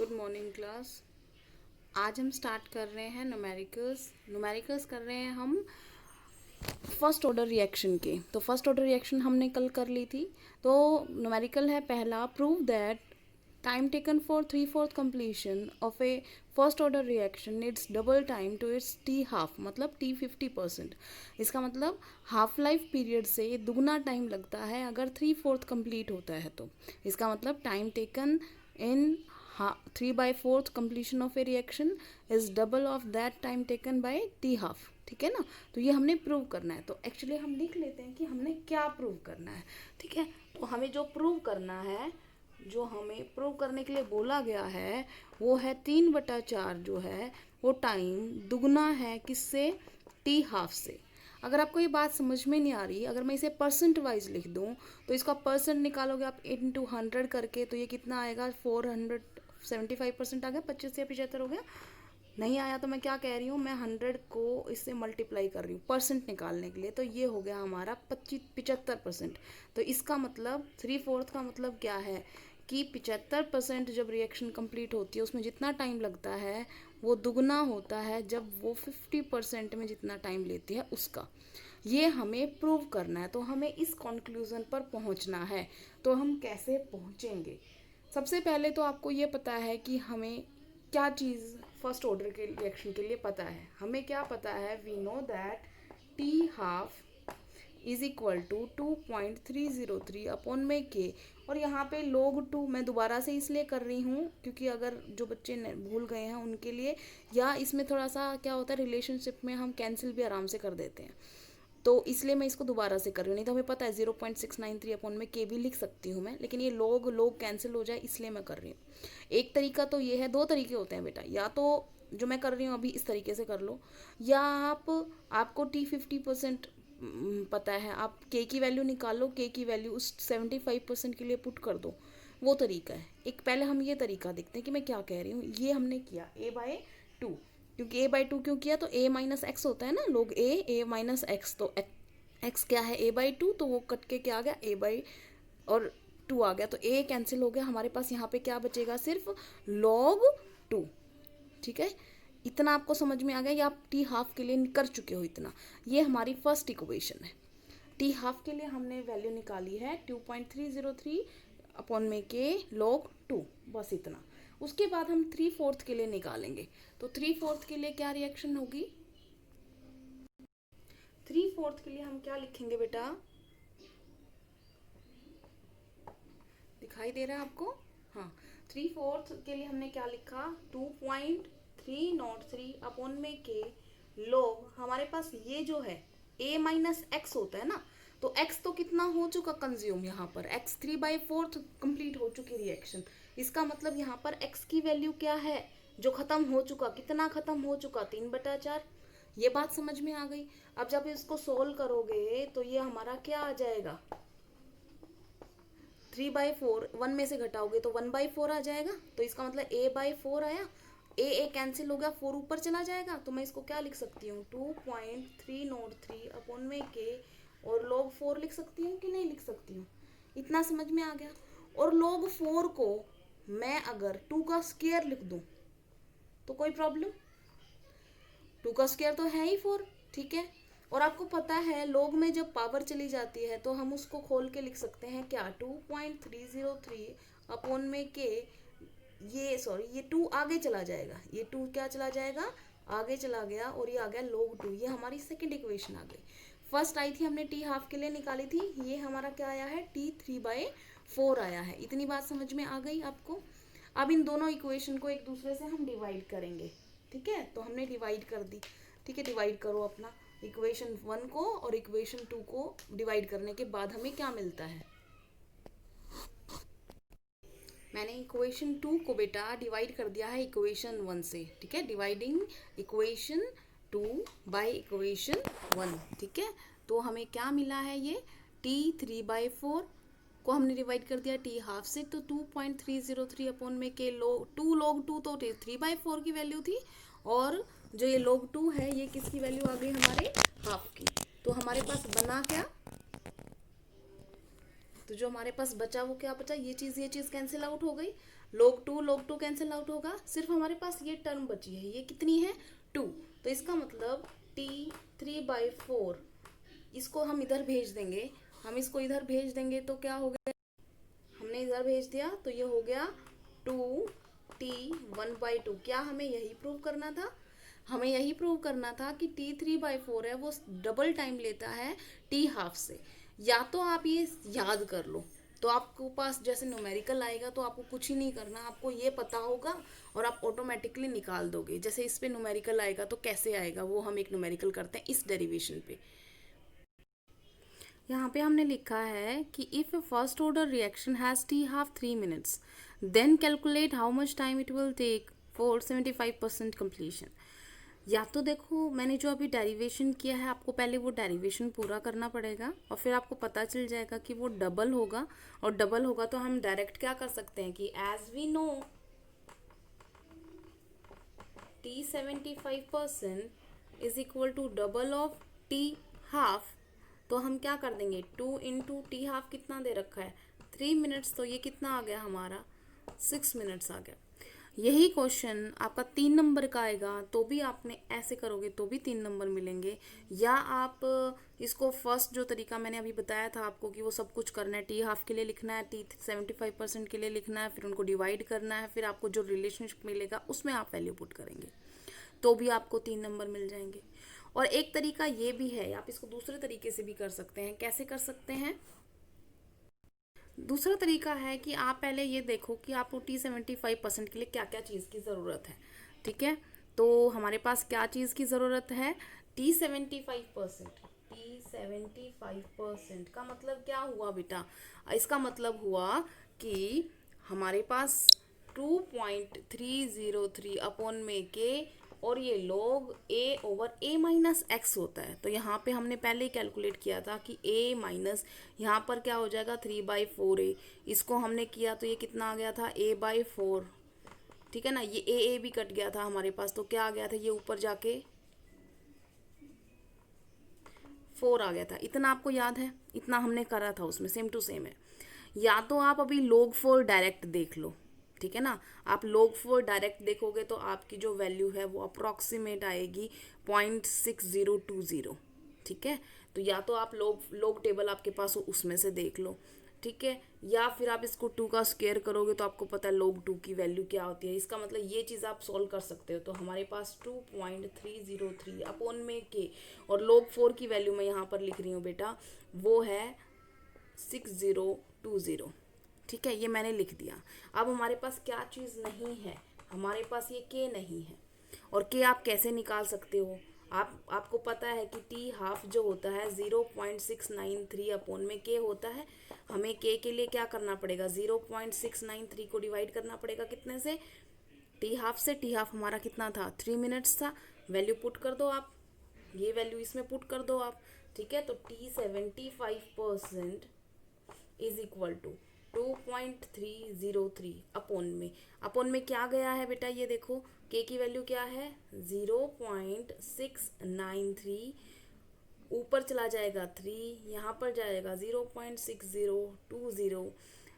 Good morning class. आज हम start कर रहे हैं न्यूमेरिकल्स कर रहे हैं हम फर्स्ट ऑर्डर रिएक्शन के। तो फर्स्ट ऑर्डर रिएक्शन हमने कल कर ली थी। तो न्यूमेरिकल है पहला, prove that time taken for 3/4 completion of a first order reaction needs double time to its T half, मतलब टी 50%। इसका मतलब हाफ लाइफ पीरियड से दुगना टाइम लगता है अगर 3/4 कंप्लीट होता है। तो इसका मतलब time taken in 3/4 completion of a reaction is double of that time taken by t half। ठीक है ना। तो ये हमने प्रूव करना है। तो एक्चुअली हम लिख लेते हैं कि हमने क्या प्रूव करना है। ठीक है, तो हमें जो प्रूव करना है, जो हमें प्रूव करने के लिए बोला गया है वो है 3/4 जो है वो टाइम दुगना है किससे, टी हाफ से। अगर आपको ये बात समझ में नहीं आ रही, अगर मैं इसे परसेंट वाइज लिख दूँ तो इसका परसेंट निकालोगे आप 8/100 करके, तो ये कितना आएगा 475% आ गया, 25 या 75 हो गया। नहीं आया तो मैं क्या कह रही हूँ, मैं 100 को इससे मल्टीप्लाई कर रही हूँ परसेंट निकालने के लिए। तो ये हो गया हमारा 75%। तो इसका मतलब 3/4 का मतलब क्या है कि 75% जब रिएक्शन कंप्लीट होती है उसमें जितना टाइम लगता है वो दुगना होता है जब वो 50% में जितना टाइम लेती है उसका। ये हमें प्रूव करना है। तो हमें इस कंक्लूजन पर पहुंचना है। तो हम कैसे पहुंचेंगे? सबसे पहले तो आपको ये पता है कि हमें क्या चीज़ फर्स्ट ऑर्डर के रिएक्शन के लिए पता है। हमें क्या पता है, we know that T half is equal to 2.303 upon में के। और यहाँ पे log 2 मैं दोबारा से इसलिए कर रही हूँ क्योंकि अगर जो बच्चे भूल गए हैं उनके लिए, या इसमें थोड़ा सा क्या होता है रिलेशनशिप में हम कैंसिल भी आराम से कर देते हैं, तो इसलिए मैं इसको दोबारा से कर रही हूँ। नहीं तो हमें पता है 0.693 अपॉन में के भी लिख सकती हूँ मैं, लेकिन ये लोग कैंसिल हो जाए इसलिए मैं कर रही हूँ। एक तरीका तो ये है, दो तरीके होते हैं बेटा, या तो जो मैं कर रही हूँ अभी इस तरीके से कर लो, या आपको टी 50% पता है, आप के की वैल्यू निकाल लो, के की वैल्यू उस 75% के लिए पुट कर दो, वो तरीका है एक। पहले हम ये तरीका देखते हैं कि मैं क्या कह रही हूँ। ये हमने किया a/2, क्योंकि a/2 क्यों किया, तो a माइनस एक्स होता है ना, लोग a माइनस एक्स, तो x क्या है a/2, तो वो कट के क्या आ गया और 2 आ गया, तो a कैंसिल हो गया। हमारे पास यहाँ पे क्या बचेगा, सिर्फ log 2। ठीक है, इतना आपको समझ में आ गया, या आप टी हाफ के लिए कर चुके हो इतना। ये हमारी फर्स्ट इक्वेशन है। टी हाफ के लिए हमने वैल्यू निकाली है 2.303 अपॉन में के log 2, बस इतना। उसके बाद हम 3/4 के लिए निकालेंगे। तो 3/4 के लिए क्या रिएक्शन होगी, 3/4 के लिए हम क्या लिखेंगे बेटा, दिखाई दे रहा है आपको? हाँ, 3/4 के लिए हमने क्या लिखा, 2.303 अपॉन में के लोग, हमारे पास ये जो है a माइनस एक्स होता है ना, तो x तो कितना हो चुका कंज्यूम, यहाँ पर x 3/4 कंप्लीट हो चुकी रिएक्शन। इसका मतलब यहाँ पर x की वैल्यू क्या है, जो खत्म हो चुका, कितना खत्म हो चुका, 3/4। ये बात समझ में आ गई। अब जब इसको सोल्व करोगे तो ये हमारा क्या आ जाएगा, 3/4, 1 में से घटाओगे तो 1/4 आ जाएगा। तो इसका मतलब a/4 आया, ए कैंसिल हो गया, 4 ऊपर चला जाएगा। तो मैं इसको क्या लिख सकती हूँ, 2.303 अपॉन में के और log 4 लिख सकती हूँ कि नहीं लिख सकती हूँ? इतना समझ में आ गया। और log 4 को मैं अगर 2 का स्क्वायर लिख दूँ तो कोई प्रॉब्लम, 2 का स्क्वायर तो है ही 4। ठीक है, और आपको पता है लोग में जब पावर चली जाती है तो हम उसको खोल के लिख सकते हैं क्या, 2.303 अपॉन में के, ये 2 आगे चला जाएगा, ये 2 क्या चला जाएगा, आगे चला गया, और ये आ गया log 2। ये हमारी सेकंड इक्वेशन आ गई। फर्स्ट आई थी हमने टी हाफ के लिए निकाली थी, ये हमारा क्या आया है, टी 3/4 आया है। इतनी बात समझ में आ गई आपको? अब इन दोनों इक्वेशन को एक दूसरे से हम डिवाइड करेंगे। ठीक है, तो हमने डिवाइड कर दी। ठीक है, डिवाइड करो अपना इक्वेशन 1 को और इक्वेशन 2 को डिवाइड करने के बाद हमें क्या मिलता है। मैंने इक्वेशन 2 को बेटा डिवाइड कर दिया है इक्वेशन 1 से। ठीक है, डिवाइडिंग इक्वेशन 2 बाय इक्वेशन 1। ठीक है, तो हमें क्या मिला है, ये t 3/4 को हमने डिवाइड कर दिया टी हाफ से, तो 2.303 अपॉन में के log 2 तो 3/4 की वैल्यू थी, और जो ये log 2 है ये किसकी वैल्यू आ गई, हमारे हाफ की। तो हमारे पास बना क्या, तो जो हमारे पास बचा वो क्या बचा, ये चीज़ कैंसिल आउट हो गई, log 2 कैंसिल आउट होगा, सिर्फ हमारे पास ये टर्म बची है, ये कितनी है 2। तो इसका मतलब t3/4 इसको हम इधर भेज देंगे, हम इसको इधर भेज देंगे तो क्या हो गया, हमने इधर भेज दिया तो ये हो गया 2t1/2। क्या हमें यही प्रूव करना था, हमें यही प्रूव करना था कि t3/4 है वो डबल टाइम लेता है t½ से। या तो आप ये याद कर लो, तो आपको पास जैसे न्यूमेरिकल आएगा तो आपको कुछ ही नहीं करना, आपको ये पता होगा और आप ऑटोमेटिकली निकाल दोगे। जैसे इस पे न्यूमेरिकल आएगा तो कैसे आएगा, वो हम एक न्यूमेरिकल करते हैं इस डेरिवेशन पे। यहाँ पे हमने लिखा है कि if a first order reaction has t½ 3 minutes then calculate how much time it will take for 75% completion. या तो देखो मैंने जो अभी डेरिवेशन किया है, आपको पहले वो डेरिवेशन पूरा करना पड़ेगा और फिर आपको पता चल जाएगा कि वो डबल होगा, और डबल होगा तो हम डायरेक्ट क्या कर सकते हैं कि as we know t75% is equal to double of t½ तो हम क्या कर देंगे 2 इंटू t½ कितना दे रखा है 3 मिनट्स, तो ये कितना आ गया हमारा 6 मिनट्स आ गया। यही क्वेश्चन आपका 3 नंबर का आएगा तो भी आपने ऐसे करोगे तो भी 3 नंबर मिलेंगे, या आप इसको फर्स्ट जो तरीका मैंने अभी बताया था आपको कि वो सब कुछ करना है, t½ के लिए लिखना है, t75% के लिए लिखना है, फिर उनको डिवाइड करना है, फिर आपको जो रिलेशनशिप मिलेगा उसमें आप वैल्यू पुट करेंगे तो भी आपको 3 नंबर मिल जाएंगे। और एक तरीका ये भी है, आप इसको दूसरे तरीके से भी कर सकते हैं। कैसे कर सकते हैं, दूसरा तरीका है कि आप पहले ये देखो कि आपको t75% के लिए क्या क्या चीज़ की ज़रूरत है। ठीक है, तो हमारे पास क्या चीज़ की ज़रूरत है, t75% का मतलब क्या हुआ बेटा, इसका मतलब हुआ कि हमारे पास 2.303 अपॉन में के, और ये log a/a-x होता है। तो यहाँ पे हमने पहले ही कैलकुलेट किया था कि a माइनस यहाँ पर क्या हो जाएगा 3/4a, इसको हमने किया तो ये कितना आ गया था a/4। ठीक है ना, ये a भी कट गया था हमारे पास, तो क्या आ गया था ये ऊपर जाके 4 आ गया था। इतना आपको याद है, इतना हमने करा था उसमें, सेम टू सेम है। या तो आप अभी log 4 डायरेक्ट देख लो, ठीक है ना, आप log 4 डायरेक्ट देखोगे तो आपकी जो वैल्यू है वो अप्रॉक्सीमेट आएगी 0.6020। ठीक है, तो या तो आप log टेबल आपके पास हो उसमें से देख लो, ठीक है, या फिर आप इसको 2 का स्क्वायर करोगे तो आपको पता है log 2 की वैल्यू क्या होती है। इसका मतलब ये चीज़ आप सॉल्व कर सकते हो। तो हमारे पास 2.303 अपॉन में के, और log 4 की वैल्यू मैं यहाँ पर लिख रही हूँ बेटा, वो है 6020। ठीक है, ये मैंने लिख दिया। अब हमारे पास क्या चीज़ नहीं है, हमारे पास ये के नहीं है। और के आप कैसे निकाल सकते हो, आपको पता है कि t½ जो होता है 0.693 अपॉन में के होता है। हमें के लिए क्या करना पड़ेगा, 0.693 को डिवाइड करना पड़ेगा कितने से, t½ से। t½ हमारा कितना था 3 मिनट्स था, वैल्यू पुट कर दो आप, ये वैल्यू इसमें पुट कर दो आप। ठीक है, तो t75% is equal to 2.303 upon में क्या गया है बेटा, ये देखो के की वैल्यू क्या है 0.693, ऊपर चला जाएगा 3, यहाँ पर जाएगा 0.6020।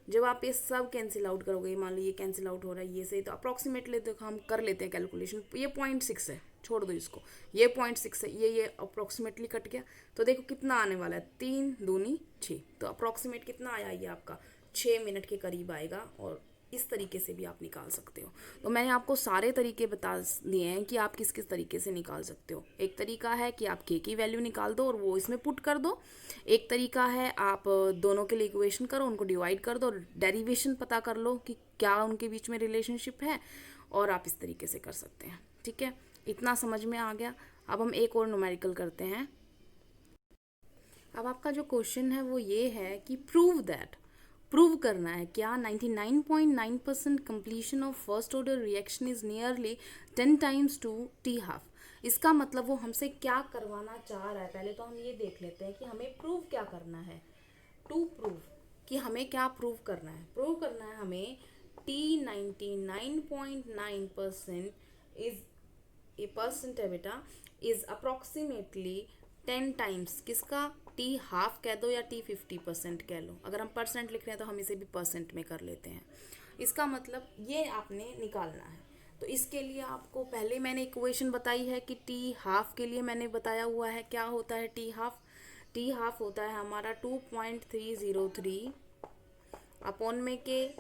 जब आप ये सब कैंसिल आउट करोगे, मान लो ये कैंसिल आउट हो रहा है ये से, तो अप्रॉक्सीमेटली देखो हम कर लेते हैं कैलकुलेशन, ये 0.6 है, छोड़ दो इसको, ये 0.6 है, ये अप्रॉक्सीमेटली कट गया, तो देखो कितना आने वाला है 3 दूनी 6, तो अप्रॉक्सीमेट कितना आया ये आपका 6 मिनट के करीब आएगा। और इस तरीके से भी आप निकाल सकते हो। तो मैंने आपको सारे तरीके बता दिए हैं कि आप किस किस तरीके से निकाल सकते हो। एक तरीका है कि आप के की वैल्यू निकाल दो और वो इसमें पुट कर दो। एक तरीका है आप दोनों के लिए इक्वेशन करो, उनको डिवाइड कर दो और डेरिवेशन पता कर लो कि क्या उनके बीच में रिलेशनशिप है, और आप इस तरीके से कर सकते हैं। ठीक है, इतना समझ में आ गया। अब हम एक और न्यूमेरिकल करते हैं। अब आपका जो क्वेश्चन है वो ये है कि प्रूव करना है क्या 99.9% completion of first order reaction is nearly 10 times to t½ इसका मतलब वो हमसे क्या करवाना चाह रहा है। पहले तो हम ये देख लेते हैं कि हमें प्रूव क्या करना है। टू प्रूव कि हमें क्या प्रूव करना है, प्रूव करना है हमें t99.9% इज ए परसेंट है बेटा, इज अप्रॉक्सीमेटली 10 टाइम्स किसका, टी हाफ कह दो या टी 50% कह लो, अगर हम परसेंट लिख रहे हैं तो हम इसे भी परसेंट में कर लेते हैं। इसका मतलब ये आपने निकालना है। तो इसके लिए आपको पहले मैंने इक्वेशन बताई है कि टी हाफ के लिए मैंने बताया हुआ है क्या होता है टी हाफ। टी हाफ होता है हमारा 2.303 अपॉन में के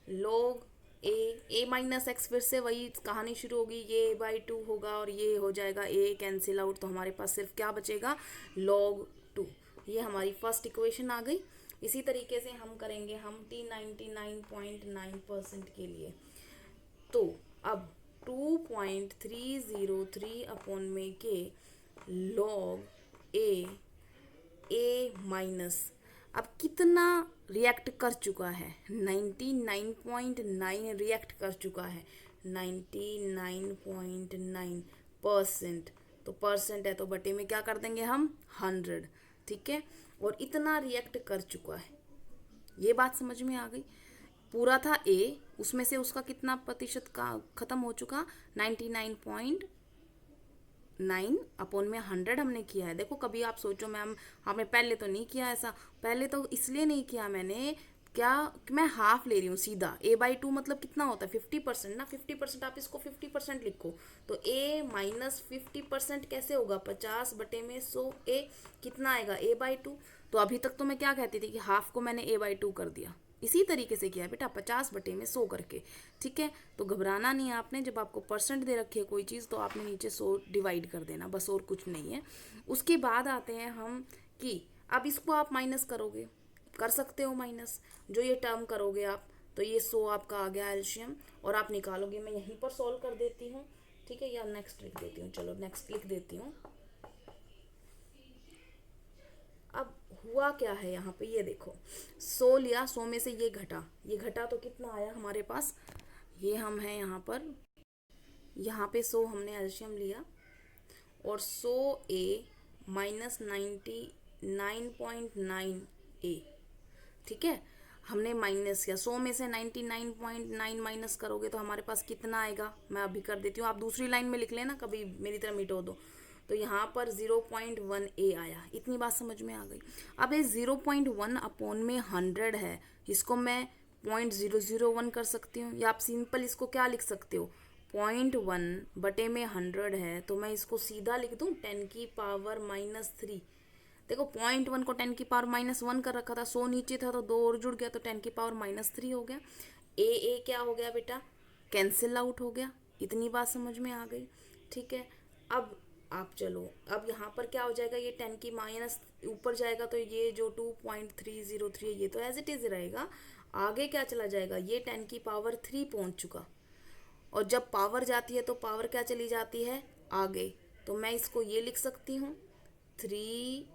log ए माइनस एक्स, फिर से वही कहानी शुरू होगी, ये a/2 होगा और ये हो जाएगा a कैंसिल आउट, तो हमारे पास सिर्फ क्या बचेगा log 2। ये हमारी फर्स्ट इक्वेशन आ गई। इसी तरीके से हम करेंगे हम t 99.9% के लिए। तो अब 2.303 अपॉन में के log ए माइनस, अब कितना रिएक्ट कर चुका है, 99.9 रिएक्ट कर चुका है, 99.9%। तो परसेंट है तो बटे में क्या कर देंगे हम 100, ठीक है। और इतना रिएक्ट कर चुका है, ये बात समझ में आ गई। पूरा था ए, उसमें से उसका कितना प्रतिशत का खत्म हो चुका, 99.9 अपॉन में 100 हमने किया है। देखो कभी आप सोचो मैम आपने पहले तो नहीं किया ऐसा, पहले तो इसलिए नहीं किया मैंने क्या कि मैं हाफ ले रही हूँ सीधा, a/2 मतलब कितना होता है 50% ना, 50% आप इसको 50% लिखो, तो a माइनस 50% कैसे होगा 50/100 a, कितना आएगा a/2। तो अभी तक तो मैं क्या कहती थी कि हाफ को मैंने a/2 कर दिया, इसी तरीके से किया बेटा 50/100 करके, ठीक है। तो घबराना नहीं है आपने, जब आपको परसेंट दे रखी है कोई चीज़ तो आपने नीचे 100 डिवाइड कर देना, बस और कुछ नहीं है। उसके बाद आते हैं हम कि अब इसको आप माइनस करोगे, कर सकते हो माइनस, जो ये टर्म करोगे आप, तो ये 100 आपका आ गया एल्शियम, और आप निकालोगे, मैं यहीं पर सॉल्व कर देती हूँ, ठीक है, या नेक्स्ट लिख देती हूँ, चलो नेक्स्ट लिख देती हूँ। अब हुआ क्या है यहाँ पे, ये देखो 100 लिया, 100 में से ये घटा तो कितना आया हमारे पास, ये हम हैं यहाँ पे 100 हमने एल्शियम लिया, और 100 ए माइनस 99.9 ए, ठीक है, हमने माइनस किया। 100 में से 99.9 माइनस करोगे तो हमारे पास कितना आएगा, मैं अभी कर देती हूँ, आप दूसरी लाइन में लिख लेना, कभी मेरी तरह मिटो दो। तो यहाँ पर 0.1 ए आया, इतनी बात समझ में आ गई। अब ये 0.1 अपॉन में 100 है, इसको मैं 0.001 कर सकती हूँ, या आप सिंपल इसको क्या लिख सकते हो 0.1 बटे में 100 है, तो मैं इसको सीधा लिख दूँ 10⁻³ देखो 0.1 को 10⁻⁻1 कर रखा था, 100 नीचे था तो 2 और जुड़ गया तो 10⁻³ हो गया। ए क्या हो गया बेटा, कैंसिल आउट हो गया, इतनी बात समझ में आ गई, ठीक है। अब आप चलो, अब यहाँ पर क्या हो जाएगा, ये 10 की माइनस ऊपर जाएगा तो ये जो 2.303 है ये तो एज इट इज रहेगा, आगे क्या चला जाएगा, ये 10⁻³ पहुँच चुका, और जब पावर जाती है तो पावर क्या चली जाती है आगे, तो मैं इसको ये लिख सकती हूँ 3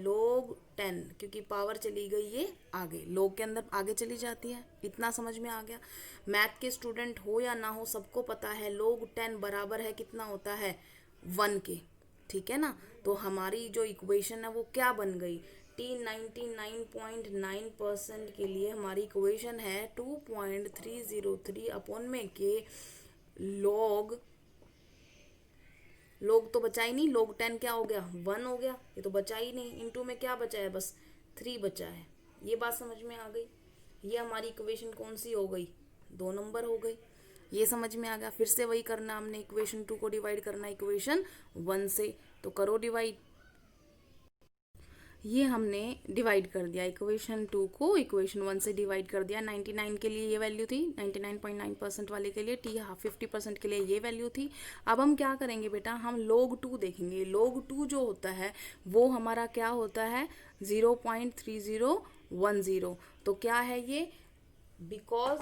log 10, क्योंकि पावर चली गई ये आगे, log के अंदर आगे चली जाती है, इतना समझ में आ गया। मैथ के स्टूडेंट हो या ना हो सबको पता है log 10 बराबर है कितना होता है 1 के, ठीक है ना। तो हमारी जो इक्वेशन है वो क्या बन गई, t 99.9% के लिए हमारी इक्वेशन है 2.303 अपॉन में के log तो बचा ही नहीं, log 10 क्या हो गया 1 हो गया, ये तो बचा ही नहीं, इनटू में क्या बचा है बस 3 बचा है, ये बात समझ में आ गई। ये हमारी इक्वेशन कौन सी हो गई, 2 नंबर हो गई, ये समझ में आ गया। फिर से वही करना, हमने इक्वेशन 2 को डिवाइड करना इक्वेशन 1 से, तो करो डिवाइड। ये हमने डिवाइड कर दिया, इक्वेशन 2 को इक्वेशन 1 से डिवाइड कर दिया। 99 के लिए ये वैल्यू थी, 99.9% वाले के लिए, टी 50% के लिए ये वैल्यू थी। अब हम क्या करेंगे बेटा, हम log 2 देखेंगे। log 2 जो होता है वो हमारा क्या होता है 0.3010, तो क्या है ये, बिकॉज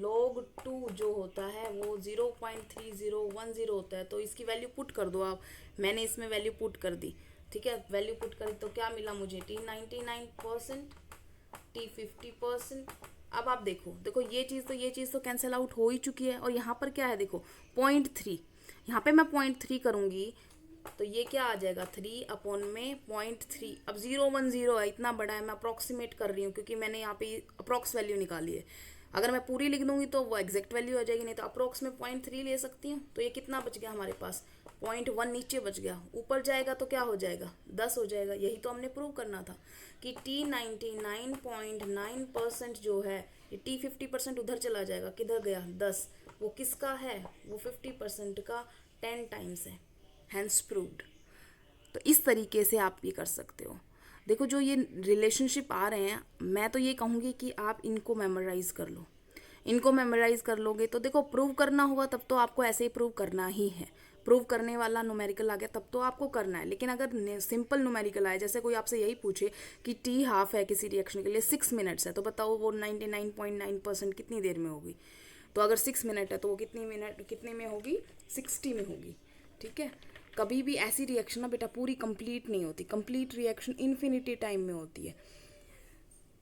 log 2 जो होता है वो 0.3010 होता है, तो इसकी वैल्यू पुट कर दो आप, मैंने इसमें वैल्यू पुट कर दी, ठीक है, वैल्यू पुट करी तो क्या मिला मुझे t 99%, t 50%। अब आप देखो ये चीज़ तो कैंसिल आउट हो ही चुकी है, और यहाँ पर क्या है देखो 0.3, यहाँ पे मैं 0.3 करूँगी तो ये क्या आ जाएगा 3 अपॉन में 0.3। अब 010 है, इतना बड़ा है, मैं अप्रॉक्सीमेट कर रही हूँ क्योंकि मैंने यहाँ पे अप्रॉक्स वैल्यू निकाली है, अगर मैं पूरी लिख दूंगी तो वो एग्जैक्ट वैल्यू आ जाएगी, नहीं तो अप्रॉक्स में 0.3 ले सकती हूँ। तो ये कितना बच गया हमारे पास 0.1 नीचे बच गया, ऊपर जाएगा तो क्या हो जाएगा, 10 हो जाएगा। यही तो हमने प्रूव करना था कि T99.9% जो है, ये T50% उधर चला जाएगा, किधर गया, 10। वो किसका है, वो 50% का 10 टाइम्स है, हैंस प्रूव्ड। तो इस तरीके से आप ये कर सकते हो। देखो जो ये रिलेशनशिप आ रहे हैं, मैं तो ये कहूँगी कि आप इनको मेमोराइज कर लो। इनको मेमोराइज कर लोगे तो देखो, प्रूव करना होगा तब तो आपको ऐसे ही प्रूव करना ही है। प्रूव करने वाला न्यूमेरिकल आ गया तब तो आपको करना है। लेकिन अगर सिंपल न्यूमेरिकल आए, जैसे कोई आपसे यही पूछे कि टी हाफ है किसी रिएक्शन के लिए 6 मिनट्स है, तो बताओ वो 99.9% कितनी देर में होगी। तो अगर 6 मिनट है तो वो कितने में होगी, 60 में होगी। ठीक है। कभी भी ऐसी रिएक्शन ना बेटा पूरी कंप्लीट नहीं होती, कंप्लीट रिएक्शन इन्फिनिटी टाइम में होती है।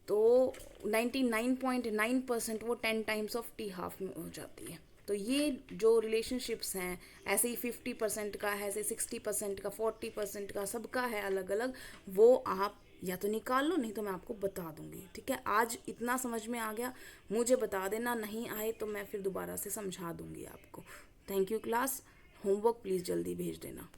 तो 99.9% वो 10 टाइम्स ऑफ टी हाफ में हो जाती है। तो ये जो रिलेशनशिप्स हैं, ऐसे ही 50% का है, ऐसे 60% का, 40% का, सबका है अलग अलग। वो आप या तो निकाल लो, नहीं तो मैं आपको बता दूंगी। ठीक है। आज इतना समझ में आ गया, मुझे बता देना, नहीं आए तो मैं फिर दोबारा से समझा दूंगी आपको। Thank you class. Homework please जल्दी भेज देना।